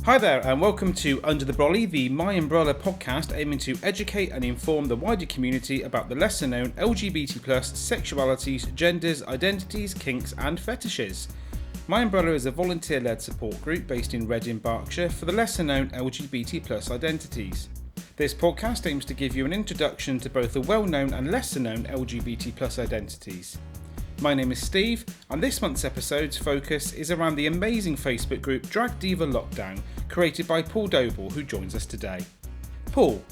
Hi there and welcome to Under the Brolly, the MyUmbrella podcast aiming to educate and inform the wider community about the lesser known LGBT+ sexualities, genders, identities, kinks and fetishes. MyUmbrella is a volunteer-led support group based in Reading, Berkshire for the lesser known LGBT+ identities. This podcast aims to give you an introduction to both the well-known and lesser-known LGBT+ identities. My name is Steve, and this month's episode's focus is around the amazing Facebook group Drag Diva Lockdown, created by Paul Doble, who joins us today. Paul,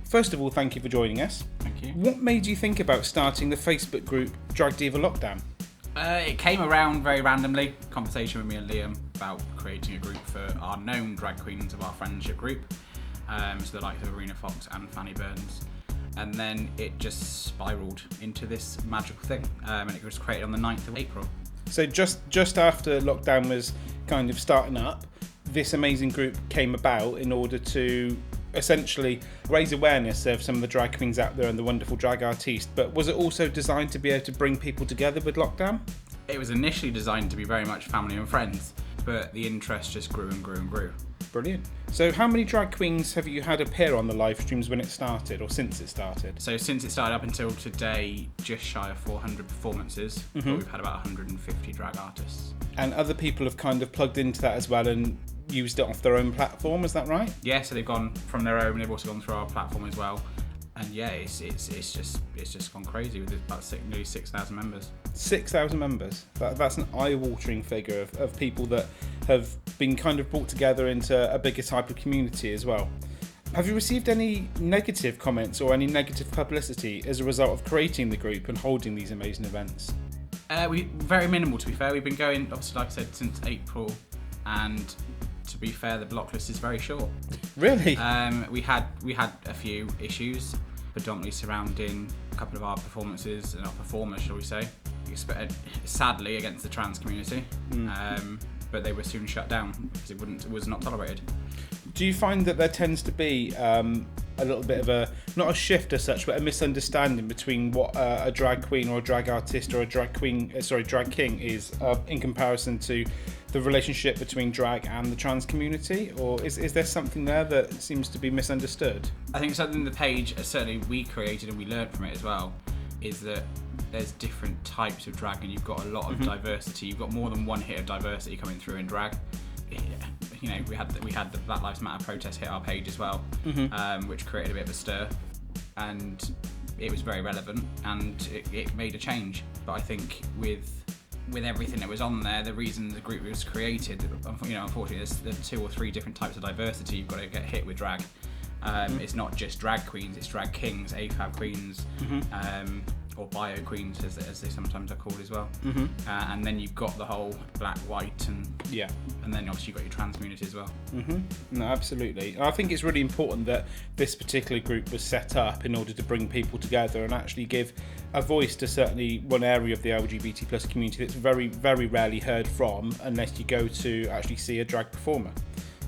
first of all, thank you for joining us. Thank you. What made you think about starting the Facebook group Drag Diva Lockdown? It came around very randomly. Conversation with me and Liam about creating a group for our known drag queens of our friendship group, so the likes of Arena Fox and Fanny Burns. And then it just spiralled into this magical thing, and it was created on the 9th of April. So just after lockdown was kind of starting up, this amazing group came about in order to essentially raise awareness of some of the drag queens out there and the wonderful drag artists. But was it also designed to be able to bring people together with lockdown? It was initially designed to be very much family and friends, but the interest just grew and grew and grew. Brilliant. So how many drag queens have you had appear on the live streams when it started, or since it started? So since it started up until today, just shy of 400 performances, but we've had about 150 drag artists. And other people have kind of plugged into that as well and used it off their own platform, is that right? Yeah, so they've gone from their own, they've also gone through our platform as well. And yeah, it's just gone crazy with about nearly 6,000 members. 6,000 members. That's an eye-watering figure of people that have been kind of brought together into a bigger type of community as well. Have you received any negative comments or any negative publicity as a result of creating the group and holding these amazing events? Very minimal, to be fair. We've been going, obviously, like I said, since April, and to be fair, the block list is very short. Really? We had a few issues, predominantly surrounding a couple of our performances and our performers, shall we say, sadly against the trans community. But they were soon shut down because it was not tolerated. Do you find that there tends to be a little bit of not a shift as such, but a misunderstanding between what a drag queen or a drag artist or a drag king is in comparison to the relationship between drag and the trans community? Or is there something there that seems to be misunderstood? I think something the page, certainly we created and we learned from it as well, is that there's different types of drag and you've got a lot of diversity. You've got more than one hit of diversity coming through in drag. You know, we had the Black Lives Matter protest hit our page as well, which created a bit of a stir, and it was very relevant and it made a change. But I think with everything that was on there, the reason the group was created, you know, unfortunately there's 2 or 3 different types of diversity you've got to get hit with drag. It's not just drag queens, it's drag kings, AFAB queens, or bio queens as they sometimes are called as well. And then you've got the whole black, white, and then obviously you've got your trans community as well. No, absolutely. I think it's really important that this particular group was set up in order to bring people together and actually give a voice to certainly one area of the LGBT+ community that's very, very rarely heard from unless you go to actually see a drag performer.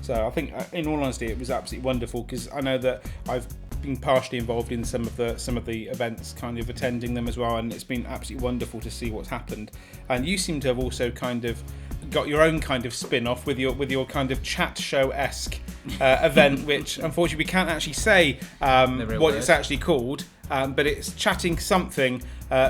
So I think, in all honesty, it was absolutely wonderful because I know that I've been partially involved in some of the events, kind of attending them as well, and it's been absolutely wonderful to see what's happened. And you seem to have also kind of got your own kind of spin-off with your kind of chat show-esque event, which unfortunately we can't actually say what it's actually called, but it's chatting something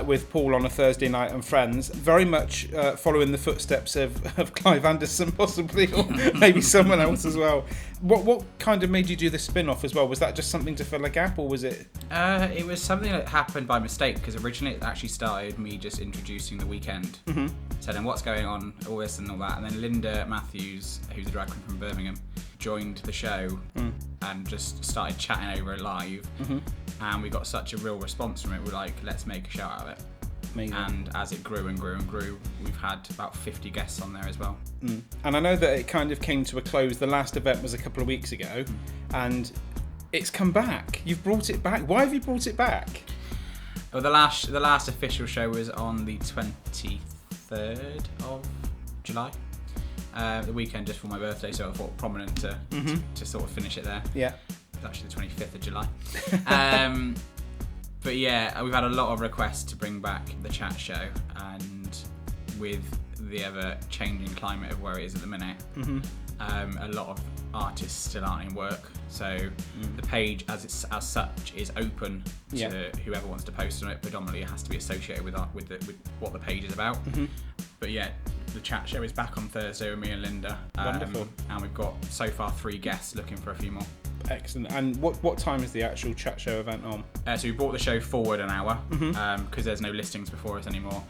with Paul on a Thursday night and friends, very much following the footsteps of Clive Anderson possibly, or maybe someone else as well. What kind of made you do the spin-off as well? Was that just something to fill a gap, or was it? It was something that happened by mistake, because originally it actually started me just introducing the weekend, telling what's going on, all this and all that, and then Linda Matthews, who's a drag queen from Birmingham, joined the show and just started chatting over it live, and we got such a real response from it. We're like, let's make a show out of it. Amazing. And as it grew and grew and grew, we've had about 50 guests on there as well. And I know that it kind of came to a close. The last event was a couple of weeks ago, and it's come back. You've brought it back. Why have you brought it back? Well, the last official show was on the 23rd of July. The weekend just for my birthday, so I thought prominent to sort of finish it there. Yeah. It's actually the 25th of July. But yeah, we've had a lot of requests to bring back the chat show, and with the ever changing climate of where it is at the minute, a lot of artists still aren't in work. So the page as such is open to whoever wants to post on it. Predominantly it has to be associated with what the page is about. But yeah, the chat show is back on Thursday with me and Linda. Wonderful. And we've got so far 3 guests, looking for a few more. Excellent. And what time is the actual chat show event on? So we brought the show forward an hour because there's no listings before us anymore.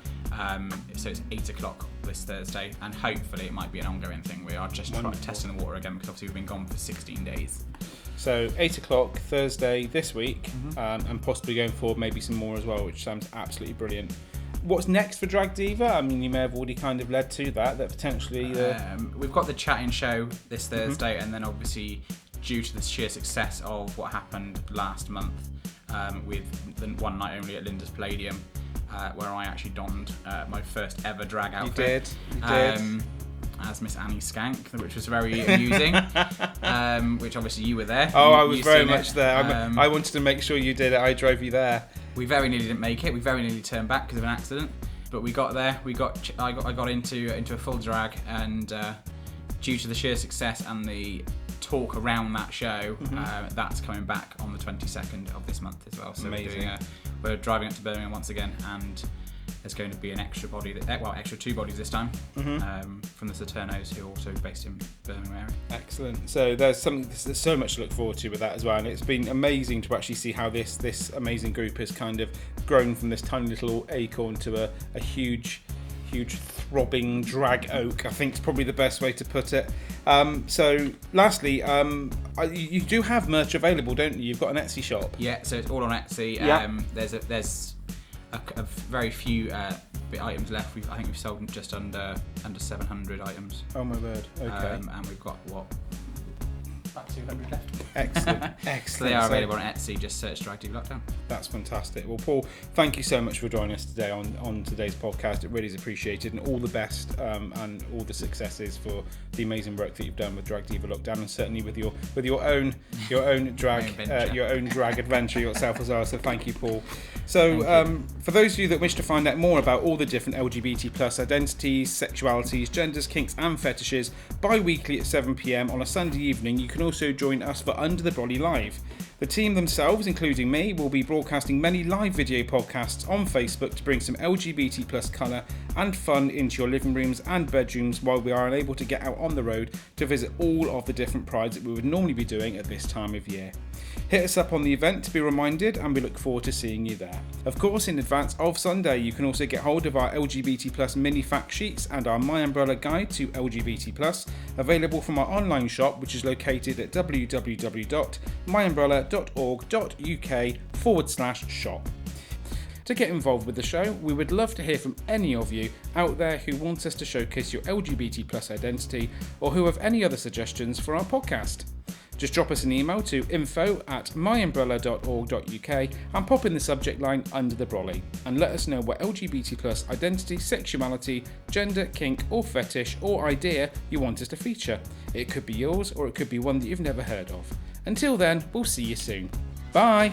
So it's 8 o'clock this Thursday, and hopefully it might be an ongoing thing. We are just testing the water again because obviously we've been gone for 16 days. So 8 o'clock Thursday this week, and possibly going forward maybe some more as well, which sounds absolutely brilliant. What's next for Drag Diva? I mean, you may have already kind of led to that potentially... We've got the chatting show this Thursday, and then obviously due to the sheer success of what happened last month with the one night only at Linda's Palladium, where I actually donned my first ever drag outfit. You did. As Miss Annie Skank, which was very amusing, which obviously you were there. I was very much there. I wanted to make sure you did it. I drove you there. We very nearly didn't make it. We very nearly turned back because of an accident, but we got there. I got into a full drag, and due to the sheer success and the talk around that show, that's coming back on the 22nd of this month as well. So we're driving up to Birmingham once again, and there's going to be an extra body, extra 2 bodies this time, from the Saturnos, who are also based in Birmingham area. Excellent. So there's so much to look forward to with that as well, and it's been amazing to actually see how this amazing group has kind of grown from this tiny little acorn to a huge throbbing drag oak, I think is probably the best way to put it. So lastly, you do have merch available, don't you? You've got an Etsy shop. Yeah, so it's all on Etsy. There's a very few items left. I think we've sold just under 700 items. Oh my word. Okay. And we've got about 200 left. Excellent. So they are available on Etsy. Just search Drag Diva Lockdown. That's fantastic. Well, Paul, thank you so much for joining us today on today's podcast. It really is appreciated, and all the best and all the successes for the amazing work that you've done with Drag Diva Lockdown, and certainly with your own drag your own drag adventure yourself as well. So thank you, Paul. So for those of you that wish to find out more about all the different LGBT plus identities, sexualities, genders, kinks and fetishes, bi-weekly at 7 PM on a Sunday evening, you can also join us for Under the Brolly Live. The team themselves, including me, will be broadcasting many live video podcasts on Facebook to bring some LGBT plus colour and fun into your living rooms and bedrooms while we are unable to get out on the road to visit all of the different prides that we would normally be doing at this time of year. Hit us up on the event to be reminded, and we look forward to seeing you there. Of course, in advance of Sunday, you can also get hold of our LGBT plus mini fact sheets and our MyUmbrella guide to LGBT plus, available from our online shop, which is located at www.myumbrella.org.uk/shop. To get involved with the show, we would love to hear from any of you out there who want us to showcase your LGBT plus identity, or who have any other suggestions for our podcast. Just drop us an email to info@myumbrella.org.uk and pop in the subject line Under the Brolly, and let us know what LGBT plus identity, sexuality, gender, kink or fetish or idea you want us to feature. It could be yours, or it could be one that you've never heard of. Until then, we'll see you soon. Bye!